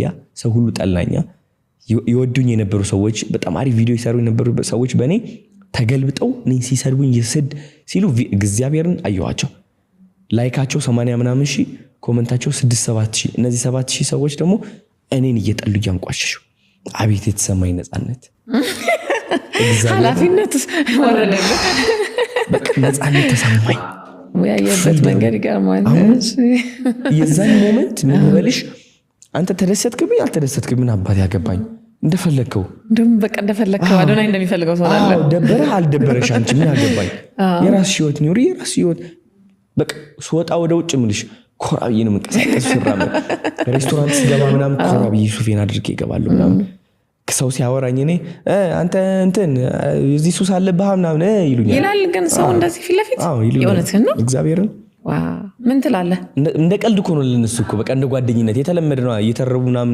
ያ ሰው ሁሉ ጠላኛ ይወዱኝ የነበሩ ሰዎች በጣም አሪፍ ቪዲዮ ይሰሩ የነበሩ ሰዎች በእኔ ተገልብጠው እኔን ሲሰድቡኝ ይስድ ሲሉ እግዚአብሔርን አየዋቸው ላይካቸው 80 ምናምን ሺህ ኮሜንታቸው 6-7 ሺህ እነዚህ 7 ሺህ ሰዎች ደግሞ እኔን እየጠሉ ያንቋሽሹ አቤት የተሰማኝ ነፃነት ኃላፊነት ወረደለ በቃ ነፃነት ተሰማኝ ወያየበት መንገድ ይገርማል የዛን ሞመንት ምን ይበልሽ አንተ ተደሰትክብኝ አልተደሰትክብኝ ምን አባቴ ያገባኝ እንደፈለከው እንደም በቃ እንደፈለከው አዶናይ እንደሚፈልገው ሰው አለ ደበረ አልደበረሽ አንቺ ምን ያገባኝ የራስሽ ህይወት ኑሪ የራስሽ ህይወት በቃ ስወጣ ወደ ውጭ ምልሽ ኮራብዬ ነው መንቀሳቀስ ፍራም ሬስቶራንት ሲገባ ምናምን ኮራብዬ ሱፌን አድርጌ ይገባለሁ ምናምን ሰው ሲያወራኝ እኔ አንተ እንትን እዚህ ሱስ አለብህ ምናምን ይሉኛል ይላል ግን ሰው እንደዚህ ፊት ለፊት የእውነትህን ነው እግዚአብሔርን ዋው ምን ትላለህ እንደ ቀልድ እኮ ነው ለነሱ እኮ በቃ እንደ ጓደኝነት የተለመደ ነው እየተረቡ ምናምን